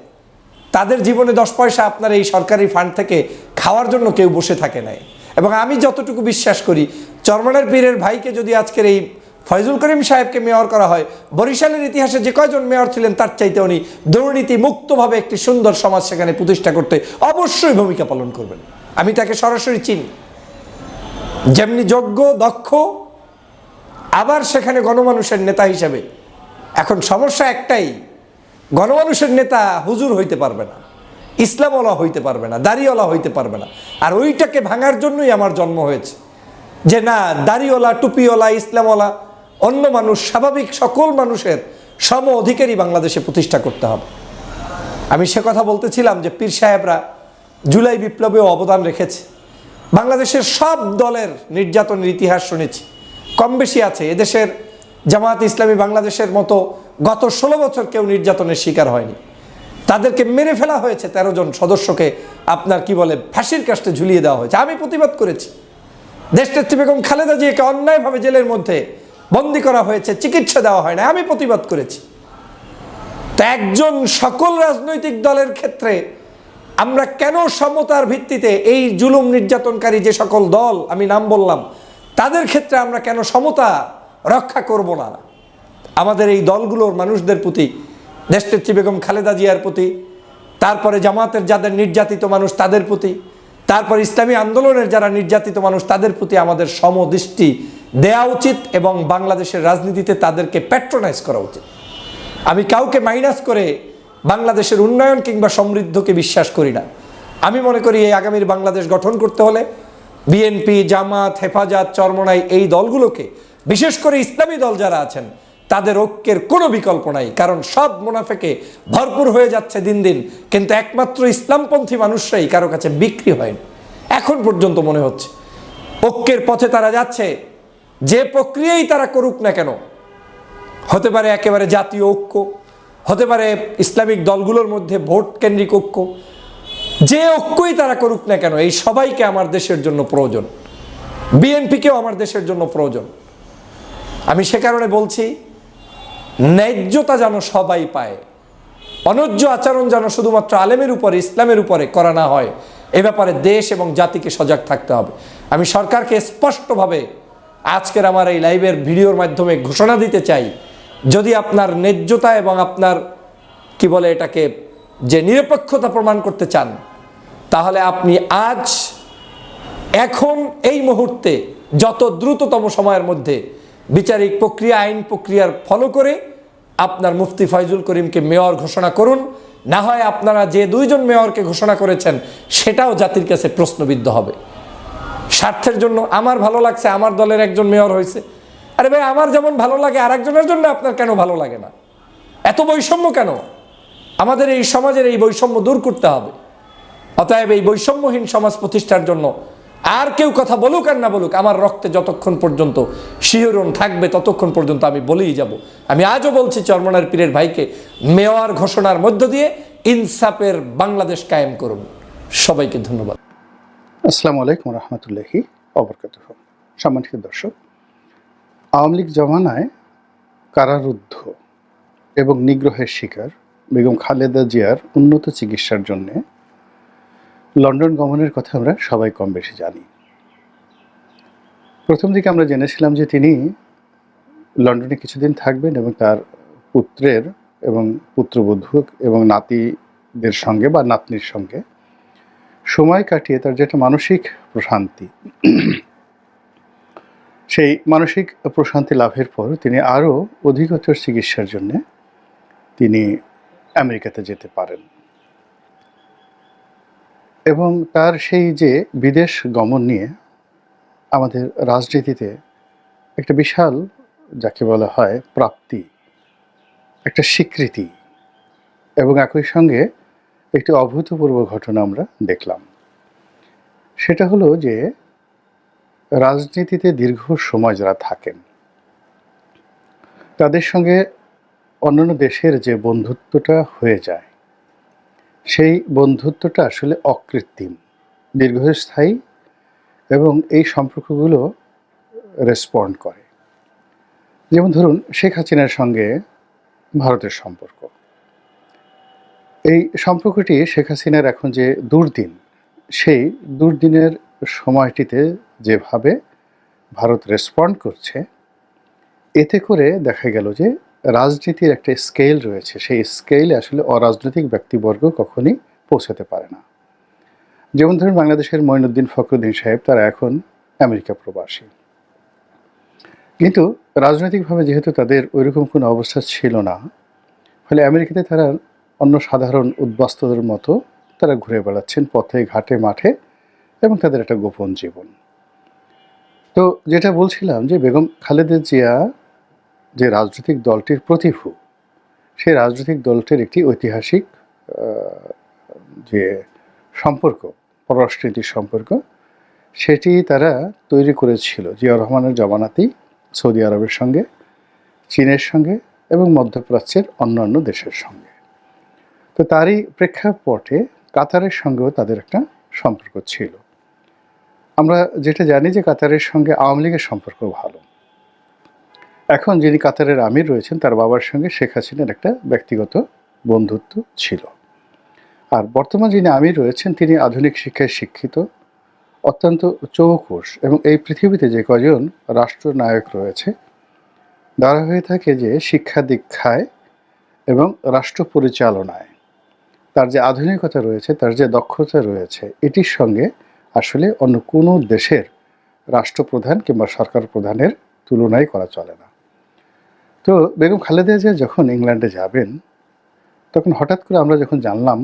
তাদের জীবনে 10 পয়সা আপনার এই সরকারি ফান্ড থেকে খাওয়ার জন্য কেউ বসে থাকে নাই। এবং আমি যতটুকু বিশ্বাস করি, চরমনার পীরের ভাইকে যদি আজকের এই ফয়জুল করিম সাহেবকে মেয়র করা হয়, বরিশালের ইতিহাসে যে কয়জন মেয়র ছিলেন তার চাইতে উনি দুর্নীতি মুক্তভাবে একটি সুন্দর সমাজ সেখানে প্রতিষ্ঠা করতে অবশ্যই ভূমিকা পালন করবেন। আমি তাকে সরাসরি চিনি, যেমনি যোগ্য, দক্ষ, আবার সেখানে গণমানুষের নেতা হিসেবে। এখন সমস্যা একটাই, গণমানুষের নেতা হুজুর হইতে পারবে না, ইসলামওয়ালা হইতে পারবে না, দাড়িওয়ালা হইতে পারবে না। আর ওইটাকে ভাঙার জন্যই আমার জন্ম হয়েছে, যে না, দাড়িওয়ালা, টুপিওয়ালা, ইসলামওয়ালা, অন্য মানুষ, স্বাভাবিক সকল মানুষের সম অধিকারই বাংলাদেশে প্রতিষ্ঠা করতে হবে। আমি সে কথা বলতেছিলাম যে পীর সাহেবরা জুলাই বিপ্লবেও অবদান রেখেছে। বাংলাদেশের সব দলের নির্যাতনের ইতিহাস শুনেছি, কম বেশি আছে। এদেশের জামায়াত ইসলামী বাংলাদেশের মতো গত 16 বছর কেউ নির্যাতনের শিকার হয়নি। তাদেরকে মেরে ফেলা হয়েছে, 13 জন সদস্যকে আপনার কি বলে ফাঁসির কাস্টে ঝুলিয়ে দেওয়া হয়েছে। আমি প্রতিবাদ করেছি। দেশনেত্রী বেগম খালেদা জিয়াকে অন্যায়ভাবে জেলের মধ্যে বন্দী করা হয়েছে, চিকিৎসা দেওয়া হয় না, আমি প্রতিবাদ করেছি। তো একজন সকল রাজনৈতিক দলের ক্ষেত্রে আমরা কেন সমতার ভিত্তিতে এই জুলুম নির্যাতনকারী যে সকল দল আমি নাম বললাম তাদের ক্ষেত্রে আমরা কেন সমতা রক্ষা করব না? আমাদের এই দলগুলোর মানুষদের প্রতি, দেশনেত্রী বেগম খালেদা জিয়ার প্রতি, তারপরে জামাতের যাদের নির্যাতিত মানুষ তাদের প্রতি, তারপর ইসলামী আন্দোলনের যারা নির্যাতিত মানুষ তাদের প্রতি আমাদের সমদৃষ্টি দেওয়া উচিত এবং বাংলাদেশের রাজনীতিতে তাদেরকে প্যাট্রোনাইজ করা উচিত। আমি কাউকে মাইনাস করে বাংলাদেশের উন্নয়ন কিংবা সমৃদ্ধকে বিশ্বাস করি না। আমি মনে করি এই আগামীর বাংলাদেশ গঠন করতে হলে বিএনপি, জামাত, হেফাজত, চরমনাই এই দলগুলোকে, বিশেষ করে ইসলামী দল যারা আছেন তাদের ঐক্যের কোনো বিকল্প নাই। কারণ সব মুনাফেকে ভরপুর হয়ে যাচ্ছে দিন দিন, কিন্তু একমাত্র ইসলামপন্থী মানুষরাই কারো কাছে বিক্রি হয়নি এখন পর্যন্ত। মনে হচ্ছে ঐক্যের পথে তারা যাচ্ছে, যে প্রক্রিয়াই তারা করুক না কেন, হতে পারে একেবারে জাতীয় ঐক্য, হতে পারে ইসলামিক দলগুলোর মধ্যে ভোট কেন্দ্রিক ঐক্য, যে ঐক্যই তারা করুক না কেন, এই সবাইকে আমার দেশের জন্য প্রয়োজন, বিএনপিকেও আমার দেশের জন্য প্রয়োজন। আমি সে কারণে বলছি, ন্যায্যতা যেন সবাই পায়, অন্যায্য আচরণ যেন শুধুমাত্র আলেমের উপরে, ইসলামের উপরে করা না হয়, এ ব্যাপারে দেশ এবং জাতিকে সজাগ থাকতে হবে। আমি সরকারকে স্পষ্টভাবে আজকের আমার এই লাইভের ভিডিওর মাধ্যমে ঘোষণা দিতে চাই, যদি আপনার ন্যায্যতা এবং আপনার কি বলে এটাকে যে নিরপেক্ষতা প্রমাণ করতে চান, তাহলে আপনি আজ, এখন, এই মুহূর্তে যত দ্রুততম সময়ের মধ্যে বিচারিক প্রক্রিয়া, আইন প্রক্রিয়ার ফলো করে আপনার মুফতি ফয়জুল করিমকে মেয়র ঘোষণা করুন। না হয় আপনারা যে 2 জন মেয়রকে ঘোষণা করেছেন সেটাও জাতির কাছে প্রশ্নবিদ্ধ হবে। স্বার্থের জন্য আমার ভালো লাগছে, আমার দলের একজন মেয়র হয়েছে, আরে ভাই আমার যেমন ভালো লাগে আরেকজনের জন্য আপনার কেন ভালো লাগে না? এত বৈষম্য কেন? আমাদের এই সমাজের এই বৈষম্য দূর করতে হবে। অতএব এই বৈষম্যহীন সমাজ প্রতিষ্ঠার জন্য আর কেউ কথা বলুক আর না বলুক, আমার রক্তে যতক্ষণ পর্যন্ত শিহরণ থাকবে ততক্ষণ পর্যন্ত আমি বলেই যাব। আমি আজও বলছি, চরমনার পীরের ভাইকে মেয়র ঘোষণার মধ্য দিয়ে ইনসাফের বাংলাদেশ কায়েম করুন। সবাইকে ধন্যবাদ। আসসালামু আলাইকুম রহমতুল্লাহি অবরকাতুহ। সম্মানিত দর্শক, আওয়ামী লীগ জমানায় কারারুদ্ধ এবং নিগ্রহের শিকার বেগম খালেদা জিয়ার উন্নত চিকিৎসার জন্যে লন্ডন গমনের কথা আমরা সবাই কম বেশি জানি। প্রথম দিকে আমরা জেনেছিলাম যে তিনি লন্ডনে কিছুদিন থাকবেন এবং তার পুত্রের এবং পুত্রবধূ এবং নাতিদের সঙ্গে বা নাতনির সঙ্গে সময় কাটিয়ে তার যেটা মানসিক প্রশান্তি, সেই মানসিক প্রশান্তি লাভের পর তিনি আরও অধিকতর চিকিৎসার জন্য তিনি আমেরিকাতে যেতে পারেন এবং তার সেই যে বিদেশ গমন নিয়ে আমাদের রাজনীতিতে একটা বিশাল, যাকে বলা হয় প্রাপ্তি, একটা স্বীকৃতি এবং একই সঙ্গে একটি অভূতপূর্ব ঘটনা আমরা দেখলাম। সেটা হলো যে রাজনীতিতে দীর্ঘ সময় যারা থাকেন তাদের সঙ্গে অন্যান্য দেশের যে বন্ধুত্বটা হয়ে যায়, সেই বন্ধুত্বটা আসলে অকৃত্রিম, দীর্ঘস্থায়ী এবং এই সম্পর্কগুলো রেসপন্ড করে। যেমন ধরুন, শেখ হাসিনার সঙ্গে ভারতের সম্পর্ক। এই সম্পর্কটি শেখ হাসিনার এখন যে দুর্দিন, সেই দুর্দিনের সময়টিতে যেভাবে ভারত রেসপন্ড করছে, এতে করে দেখা গেল যে রাজনীতির একটা স্কেল রয়েছে, সেই স্কেলে আসলে অরাজনৈতিক ব্যক্তিবর্গ কখনই পৌঁছাতে পারে না। যেমন ধরুন বাংলাদেশের মঈনুদ্দিন ফখরুদ্দিন সাহেব, তারা এখন আমেরিকা প্রবাসী, কিন্তু রাজনৈতিকভাবে যেহেতু তাদের ওইরকম কোনো অবস্থা ছিল না, ফলে আমেরিকাতে তারা অন্য সাধারণ উদ্বাস্তুদের মতো তারা ঘুরে বেড়াচ্ছেন পথে ঘাটে মাঠে, এবং তাদের একটা গোপন জীবন। তো যেটা বলছিলাম যে বেগম খালেদা জিয়া যে রাজনৈতিক দলটির প্রতিভূ, সেই রাজনৈতিক দলটির একটি ঐতিহাসিক যে সম্পর্ক, পররাষ্ট্রনীতির সম্পর্ক, সেটি তারা তৈরি করেছিল জিয়াউর রহমানের জমানাতেই সৌদি আরবের সঙ্গে, চীনের সঙ্গে এবং মধ্যপ্রাচ্যের অন্যান্য দেশের সঙ্গে। তো তারই প্রেক্ষাপটে কাতারের সঙ্গেও তাদের একটা সম্পর্ক ছিল। আমরা যেটা জানি যে কাতারের সঙ্গে আওয়ামী লীগের সম্পর্ক ভালো। এখন যিনি কাতারের আমির রয়েছেন, তার বাবার সঙ্গে শেখ হাসিনার একটা ব্যক্তিগত বন্ধুত্ব ছিল। আর বর্তমান যিনি আমির রয়েছেন, তিনি আধুনিক শিক্ষায় শিক্ষিত, অত্যন্ত চৌকুশ, এবং এই পৃথিবীতে যে কজন রাষ্ট্রনায়ক রয়েছে, ধরা হয়ে থাকে যে শিক্ষা দীক্ষায় এবং রাষ্ট্র পরিচালনায় তার যে আধুনিকতা রয়েছে, তার যে দক্ষতা রয়েছে, এটির সঙ্গে আসলে অন্য কোনো দেশের রাষ্ট্রপ্রধান কিংবা সরকার প্রধানের তুলনাই করা চলে না। তো বেগম খালেদা জিয়া যখন ইংল্যান্ডে যাবেন, তখন হঠাৎ করে আমরা যখন জানলাম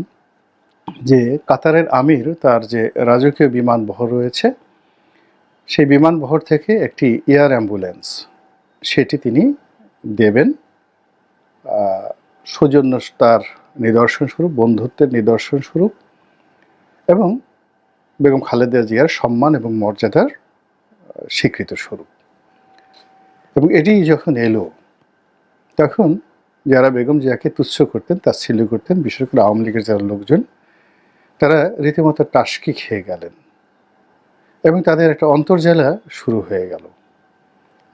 যে কাতারের আমির তার যে রাজকীয় বিমানবহর রয়েছে, সেই বিমানবহর থেকে একটি এয়ার অ্যাম্বুলেন্স সেটি তিনি দেবেন সৌজন্যতার নিদর্শন স্বরূপ, বন্ধুত্বের নিদর্শন স্বরূপ, এবং বেগম খালেদা জিয়ার সম্মান এবং মর্যাদার স্বীকৃত স্বরূপ। এবং এটি যখন এলো, তখন যারা বেগম জিয়াকে তুচ্ছ করতেন, তাচ্ছিল্য করতেন, বিশেষ করে আওয়ামী লীগের যারা লোকজন, তারা রীতিমতো টাসকি খেয়ে গেলেন, এবং তাদের একটা অন্তর্জেলা শুরু হয়ে গেল।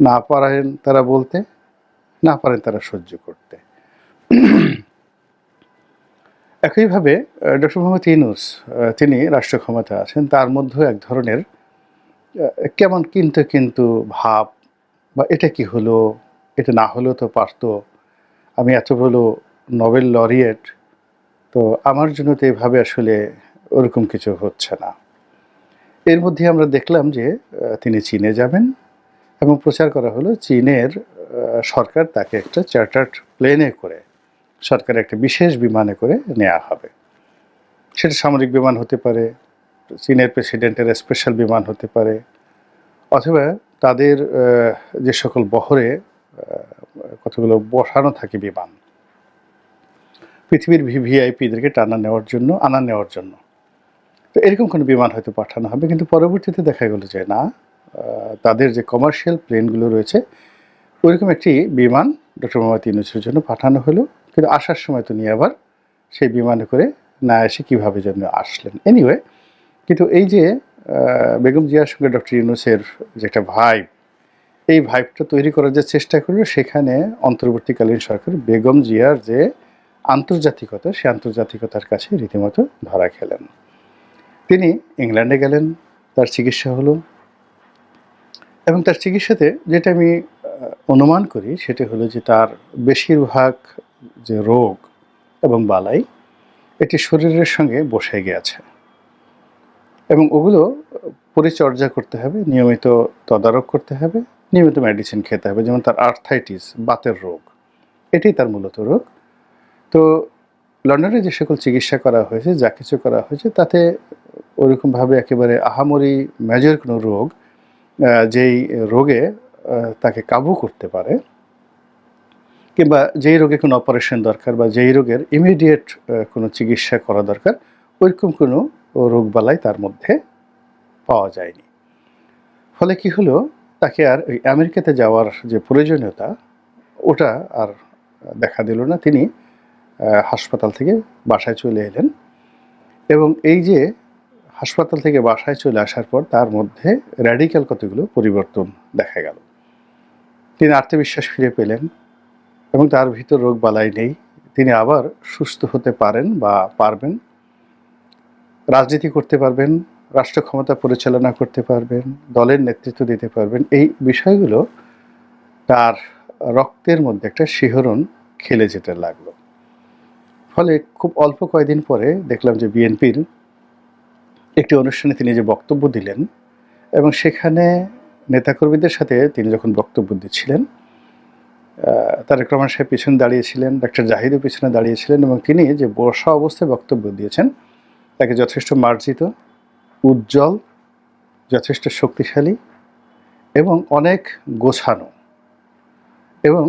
না পারেন তারা বলতে, না পারেন তারা সহ্য করতে। একইভাবে ডক্টর মোহাম্মদ ইউনূস, তিনি রাষ্ট্র ক্ষমতা আছেন, তার মধ্যেও এক ধরনের কেমন কিন্তু ভাব, বা এটা কি হলো, এটা না হলেও তো পারতো, আমি এত বড় নোবেল লরিয়েট, তো আমার জন্য তো এভাবে আসলে ওরকম কিছু হচ্ছে না। এর মধ্যে আমরা দেখলাম যে তিনি চীনে যাবেন, এবং প্রচার করা হলো চীনের সরকার তাকে একটা চার্টার্ড প্লেনে করে, সরকারের একটা বিশেষ বিমানে করে নেওয়া হবে। সেটা সামরিক বিমান হতে পারে, চীনের প্রেসিডেন্টের স্পেশাল বিমান হতে পারে, অথবা তাদের যে সকল বহরে কতগুলো বসানো থাকে বিমান, পৃথিবীর ভিভিআইপিদেরকে আনা নেওয়ার জন্য। তো এরকম কোনো বিমান হয়তো পাঠানো হবে। কিন্তু পরবর্তীতে দেখা গেল যে না, তাদের যে কমার্শিয়াল প্লেনগুলো রয়েছে, ওইরকম একটি বিমান ডক্টর মোহাম্মদ ইউনূসের জন্য পাঠানো হলো। কিন্তু আসার সময় তো নিয়ে আবার সেই বিমানে করে না এসে কীভাবে যেন আসলেন। এনিওয়ে, কিন্তু এই যে বেগম জিয়ার সঙ্গে ডক্টর ইউনূসের যে একটা ভাইব, এই ভাইবটা তৈরি করার যে চেষ্টা করলো, সেখানে অন্তর্বর্তীকালীন সরকার বেগম জিয়ার যে আন্তর্জাতিকতা, সেই আন্তর্জাতিকতার কাছে রীতিমতো ধরা খেলেন। তিনি ইংল্যান্ডে গেলেন, তার চিকিৎসা হলো, এবং তার চিকিৎসাতে যেটা আমি অনুমান করি সেটা হলো যে তার বেশিরভাগ যে রোগ এবং বালাই, এটি শরীরের সঙ্গে বসে গিয়েছে, এবং ওগুলো পরিচর্যা করতে হবে, নিয়মিত তদারক করতে হবে, নিয়মিত মেডিসিন খেতে হবে। যেমন তার আর্থাইটিস, বাতের রোগ, এটাই তার মূলত রোগ। তো লন্ডনে যে সকল চিকিৎসা করা হয়েছে, যা কিছু করা হয়েছে, তাতে ওরকমভাবে একেবারে আহামরি মেজর কোনো রোগ, যেই রোগে তাকে কাবু করতে পারে, কিংবা যেই রোগে কোনো অপারেশন দরকার, বা যেই রোগের ইমিডিয়েট কোনো চিকিৎসা করা দরকার, ওইরকম কোনো রোগবালাই তার মধ্যে পাওয়া যায়নি। ফলে কি হলো, তাকে আর ওই আমেরিকাতে যাওয়ার যে প্রয়োজনীয়তা, ওটা আর দেখা দিল না। তিনি হাসপাতাল থেকে বাসায় চলে এলেন, এবং এই যে হাসপাতাল থেকে বাসায় চলে আসার পর তার মধ্যে র্যাডিক্যাল কতগুলো পরিবর্তন দেখা গেল। তিনি আত্মবিশ্বাস ফিরে পেলেন, এবং তার ভিতর রোগ বালাই নেই, তিনি আবার সুস্থ হতে পারেন বা পারবেন, রাজনীতি করতে পারবেন, রাষ্ট্র ক্ষমতা পরিচালনা করতে পারবেন, দলের নেতৃত্ব দিতে পারবেন। এই বিষয়গুলো তার রক্তের মধ্যে একটা শিহরণ খেলে যেতে লাগলো। ফলে খুব অল্প কয়েকদিন পরে দেখলাম যে বিএনপির একটি অনুষ্ঠানে তিনি যে বক্তব্য দিলেন, এবং সেখানে নেতাকর্মীদের সাথে তিনি যখন বক্তব্য দিচ্ছিলেন, তারেক রহমান সাহেব পিছনে দাঁড়িয়েছিলেন, ডক্টর জাহিদও পিছনে দাঁড়িয়েছিলেন, এবং তিনি যে বসা অবস্থায় বক্তব্য দিয়েছেন তাকে যথেষ্ট মার্জিত, উজ্জ্বল, যথেষ্ট শক্তিশালী এবং অনেক গোছানো, এবং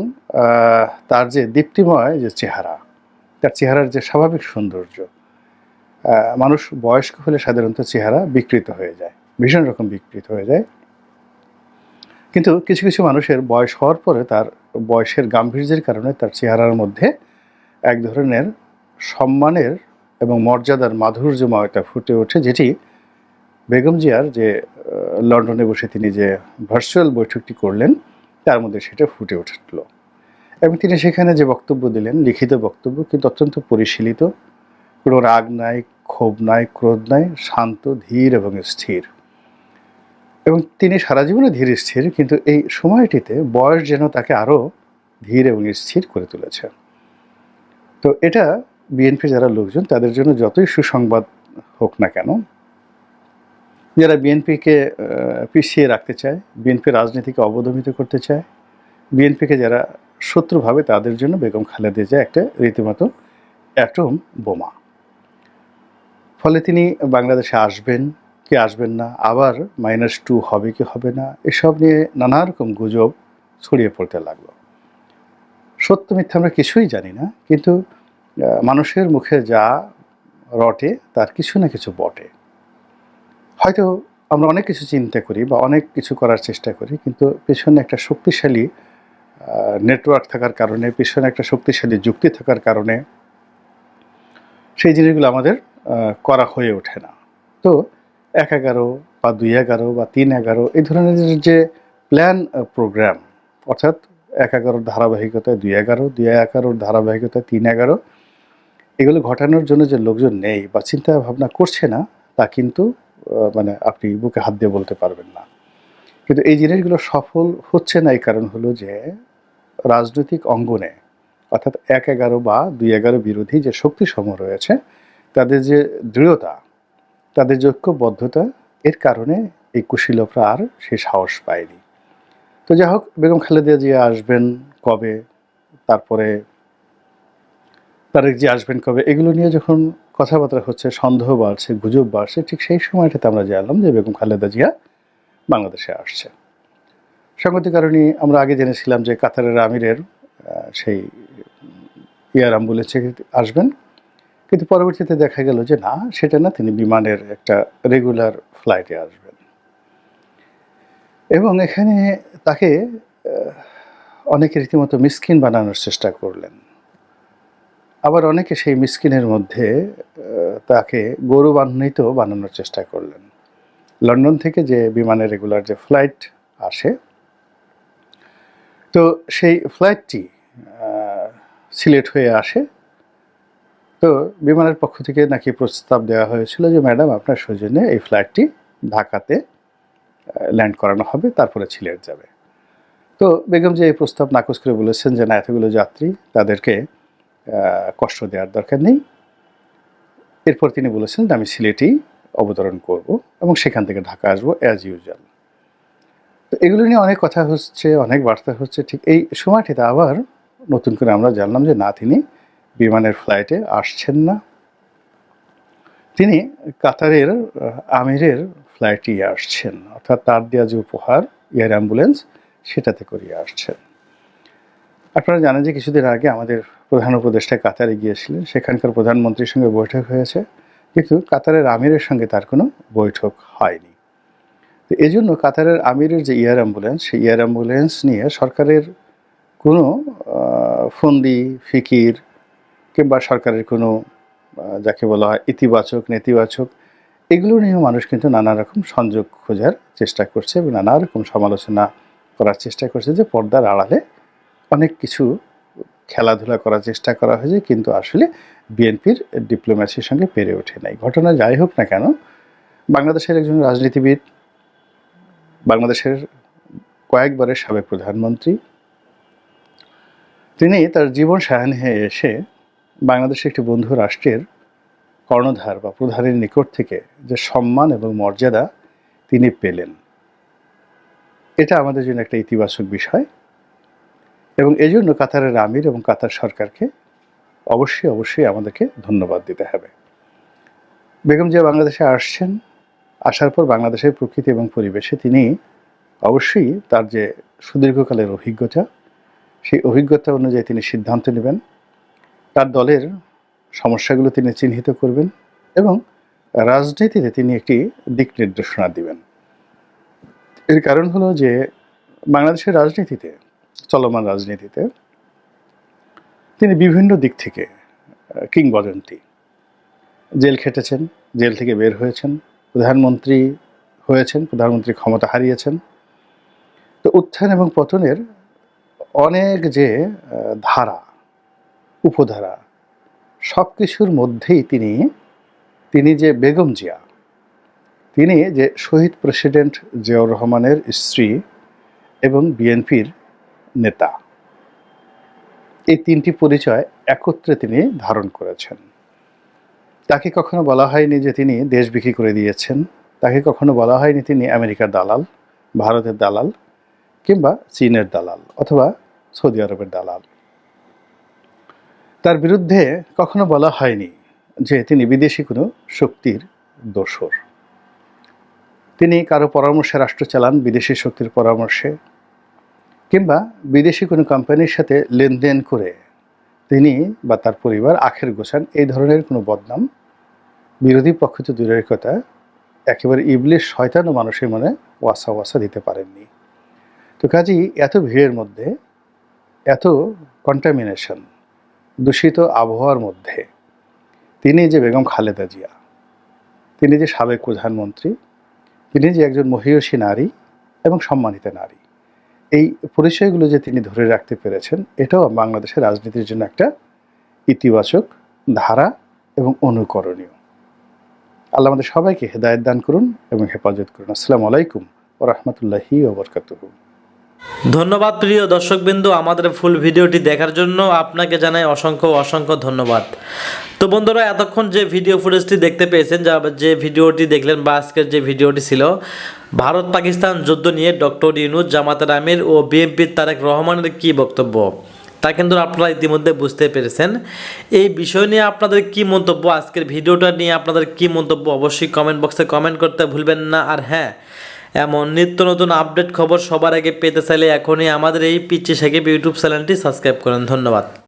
তার যে দীপ্তিময় যে চেহারা, তার চেহারার যে স্বাভাবিক সৌন্দর্য, মানুষ বয়স্ক হলে সাধারণত চেহারা বিকৃত হয়ে যায়, ভীষণ রকম বিকৃত হয়ে যায়। কিন্তু কিছু কিছু মানুষের বয়স হওয়ার পরে তার বয়সের গাম্ভীর্যের কারণে তার চেহারার মধ্যে এক ধরনের সম্মানের এবং মর্যাদার মাধুর্যময়তা ফুটে ওঠে, যেটি বেগম জিয়ার যে লন্ডনে বসে তিনি যে ভার্চুয়াল বৈঠকটি করলেন তার মধ্যে সেটা ফুটে উঠল। এবং তিনি সেখানে যে বক্তব্য দিলেন, লিখিত বক্তব্য, কিন্তু অত্যন্ত পরিশীলিত, কোনো রাগ নাই, ক্ষোভ নাই, ক্রোধ নাই, শান্ত, ধীর এবং স্থির। এবং তিনি সারা জীবনে ধীর স্থির, কিন্তু এই সময়টিতে বয়স যেন তাকে আরও ধীর এবং স্থির করে তুলেছে। তো এটা বিএনপি যারা লোকজন তাদের জন্য যতই সুসংবাদ হোক না কেন, যারা বিএনপিকে পিছিয়ে রাখতে চায়, বিএনপি রাজনীতিকে অবদমিত করতে চায়, বিএনপিকে যারা শত্রু ভাবে, তাদের জন্য বেগম খালেদা জিয়া একটা রীতিমতো অ্যাটম বোমা। ফলে তিনি বাংলাদেশে আসবেন কি আসবেন না, আবার -2 হবে কি হবে না, এসব নিয়ে নানা রকম গুজব ছড়িয়ে পড়তে লাগলো। সত্য মিথ্যা আমরা কিছুই জানি না, কিন্তু মানুষের মুখে যা রটে তার কিছু না কিছু বটে। হয়তো আমরা অনেক কিছু চিন্তা করি বা অনেক কিছু করার চেষ্টা করি, কিন্তু পেছনে একটা শক্তিশালী নেটওয়ার্ক থাকার কারণে, পেছনে একটা শক্তিশালী যুক্তি থাকার কারণে সেই জিনিসগুলো আমাদের করা হয়ে ওঠে না। তো 1-11 বা 2-11 বা 3-11 এই ধরনের যে প্ল্যান প্রোগ্রাম, অর্থাৎ 1-11 ধারাবাহিকতায় 2-11, 2-11 ধারাবাহিকতায় 3-11, এগুলো ঘটানোর জন্য যে লোকজন নেই বা চিন্তা ভাবনা করছে না, তা কিন্তু মানে আপনি বুকে হাত দিয়ে বলতে পারবেন না। কিন্তু এই জিনিসগুলো সফল হচ্ছে না, এই কারণ হলো যে রাজনৈতিক অঙ্গনে, অর্থাৎ 1-11 বা 2-11 বিরোধী যে শক্তিসমূহ রয়েছে, তাদের যে দৃঢ়তা, তাদের যে ঐক্যবদ্ধতা, এর কারণে এই কুশীলভরা আর সেই সাহস পায়নি। তো যাই হোক, বেগম খালেদা জিয়া আসবেন কবে, তারপরে তারেক জিয়া আসবেন কবে, এগুলো নিয়ে যখন কথাবার্তা হচ্ছে, সন্দেহ বাড়ছে, গুজব বাড়ছে, ঠিক সেই সময়টাতে আমরা জানলাম যে বেগম খালেদা জিয়া বাংলাদেশে আসছে। সংগতির কারণে আমরা আগে জেনেছিলাম যে কাতারের আমিরের সেই এয়ার অ্যাম্বুলেন্সে আসবেন, কিন্তু পরবর্তীতে দেখা গেল যে না, সেটা না, তিনি বিমানের একটা রেগুলার ফ্লাইটে আসবেন। এবং এখানে তাকে অনেকে রীতিমতো মিসকিন বানানোর চেষ্টা করলেন, আবার অনেকে সেই মিসকিনের মধ্যে তাকে গৌরবান্বিত বানানোর চেষ্টা করলেন। লন্ডন থেকে যে বিমানের রেগুলার যে ফ্লাইট আসে, তো সেই ফ্লাইটটি সিলেট হয়ে আসে। তো বিমানের পক্ষ থেকে নাকি প্রস্তাব দেওয়া হয়েছিল যে ম্যাডাম, আপনার সৌজন্যে এই ফ্লাইটটি ঢাকাতে ল্যান্ড করানো হবে, তারপরে সিলেট যাবে। তো বেগম যে এই প্রস্তাব নাকচ করে বলেছেন যে না, এতগুলো যাত্রী, তাদেরকে কষ্ট দেওয়ার দরকার নেই। এরপর তিনি বলেছেন যে আমি সিলেটেই অবতরণ করব এবং সেখান থেকে ঢাকা আসবো অ্যাজ ইউজুয়াল। তো এগুলো নিয়ে অনেক কথা হচ্ছে, অনেক বার্তা হচ্ছে। ঠিক এই সময়টিতে আবার নতুন করে আমরা জানলাম যে না, তিনি বিমানের ফ্লাইটে আসছেন না, তিনি কাতারের আমিরের ফ্লাইটে আসছেন, অর্থাৎ তার দেওয়া যে উপহার এয়ার অ্যাম্বুলেন্স, সেটাতে করিয়ে আসছেন। আপনারা জানেন যে কিছুদিন আগে আমাদের প্রধান উপদেষ্টা কাতারে গিয়েছিলেন, সেখানকার প্রধানমন্ত্রীর সঙ্গে বৈঠক হয়েছে, কিন্তু কাতারের আমিরের সঙ্গে তার কোনো বৈঠক হয়নি। তো এই জন্য কাতারের আমিরের যে এয়ার অ্যাম্বুলেন্স, সেই এয়ার অ্যাম্বুলেন্স নিয়ে সরকারের কোনো ফন্দি ফিকির কিংবা সরকারের কোনো যাকে বলা হয় ইতিবাচক নেতিবাচক, এগুলো নিয়েও মানুষ কিন্তু নানা রকম সংযোগ খোঁজার চেষ্টা করছে এবং নানা রকম সমালোচনা করার চেষ্টা করছে যে পর্দার আড়ালে অনেক কিছু খেলাধুলা করার চেষ্টা করা হয়েছে, কিন্তু আসলে বিএনপির ডিপ্লোম্যাসির সঙ্গে পেরে ওঠে নাই। ঘটনা যাই হোক না কেন, বাংলাদেশের একজন রাজনীতিবিদ, বাংলাদেশের কয়েকবারের সাবেক প্রধানমন্ত্রী, তিনি তার জীবন সায়াহ্নে এসে বাংলাদেশের একটি বন্ধু রাষ্ট্রের কর্ণধার বা প্রধানের নিকট থেকে যে সম্মান এবং মর্যাদা তিনি পেলেন, এটা আমাদের জন্য একটা ইতিবাচক বিষয়। এবং এই জন্য কাতারের আমির এবং কাতার সরকারকে অবশ্যই আমাদেরকে ধন্যবাদ দিতে হবে। বেগম জিয়া বাংলাদেশে আসছেন, আসার পর বাংলাদেশের প্রকৃতি এবং পরিবেশে তিনি অবশ্যই তার যে সুদীর্ঘকালের অভিজ্ঞতা, সেই অভিজ্ঞতা অনুযায়ী তিনি সিদ্ধান্ত নেবেন, তার দলের সমস্যাগুলো তিনি চিহ্নিত করবেন এবং রাজনীতিতে তিনি একটি দিক নির্দেশনা দিবেন। এর কারণ হলো যে বাংলাদেশের রাজনীতিতে, চলমান রাজনীতিতে তিনি বিভিন্ন দিক থেকে কিংবদন্তি। জেল খেটেছেন, জেল থেকে বের হয়েছেন, প্রধানমন্ত্রী হয়েছেন, প্রধানমন্ত্রী ক্ষমতা হারিয়েছেন। তো উত্থান এবং পতনের অনেক যে ধারা, উপধারা, সব কিছুর মধ্যেই তিনি যে বেগম জিয়া, তিনি যে শহীদ প্রেসিডেন্ট জিয়াউর রহমানের স্ত্রী এবং বিএনপির নেতা, এই তিনটি পরিচয় একত্রে তিনি ধারণ করেছেন। তাকে কখনো বলা হয়নি যে তিনি দেশ বিক্রি করে দিয়েছেন, তাকে কখনো বলা হয়নি তিনি আমেরিকার দালাল, ভারতের দালাল কিংবা চীনের দালাল অথবা সৌদি আরবের দালাল। তার বিরুদ্ধে কখনো বলা হয়নি যে তিনি বিদেশি কোনো শক্তির দোসর। তিনি কারো পরামর্শে রাষ্ট্র চালান, বিদেশি শক্তির পরামর্শে, কিংবা বিদেশি কোনো কোম্পানির সাথে লেনদেন করে তিনি বা তার পরিবার আখের গোছান, এই ধরনের কোনো বদনাম বিরোধী পক্ষ তো দূরের কথা, একেবারে ইবলিশ শয়তানও মানুষের মনে ওয়াসা দিতে পারেননি। তো কাজেই এত ভিড়ের মধ্যে, এত কন্টামিনেশন, দূষিত আবহাওয়ার মধ্যে তিনি যে বেগম খালেদা জিয়া, তিনি যে সাবেক প্রধানমন্ত্রী, তিনি যে একজন মহিয়সী নারী এবং সম্মানিতা নারী, এই পরিচয়গুলো যে তিনি ধরে রাখতে পেরেছেন, এটাও বাংলাদেশের রাজনীতির জন্য একটা ইতিবাচক ধারা এবং অনুকরণীয়। আল্লাহ আমাদের সবাইকে হেদায়েত দান করুন এবং হেফাজত করুন। আসসালামু আলাইকুম ওয়া রাহমাতুল্লাহি ওয়া বারাকাতুহু। ধন্যবাদ প্রিয় দর্শকবৃন্দ, আমাদের ফুল ভিডিওটি দেখার জন্য আপনাকে জানাই অসংখ্য ধন্যবাদ। তো বন্ধুরা, এতক্ষণ যে ভিডিও ফুটেজটি দেখতে পেয়েছেন, যে ভিডিওটি দেখলেন বা আজকের যে ভিডিওটি ছিল ভারত পাকিস্তান যুদ্ধ নিয়ে ডক্টর ইউনূস, জামাতের আমির ও বিএনপির তারেক রহমানের কী বক্তব্য, তা কিন্তু আপনারা ইতিমধ্যে বুঝতে পেরেছেন। এই বিষয় নিয়ে আপনাদের কি মন্তব্য, আজকের ভিডিওটা নিয়ে আপনাদের কি মন্তব্য, অবশ্যই কমেন্ট বক্সে কমেন্ট করতে ভুলবেন না। আর হ্যাঁ, এমন নিত্য নতুন আপডেট খবর সবার আগে পেতে চাইলে এখনই আমাদের এই পিচ্চি সাকিব ইউটিউব চ্যানেলটি সাবস্ক্রাইব করেন। ধন্যবাদ।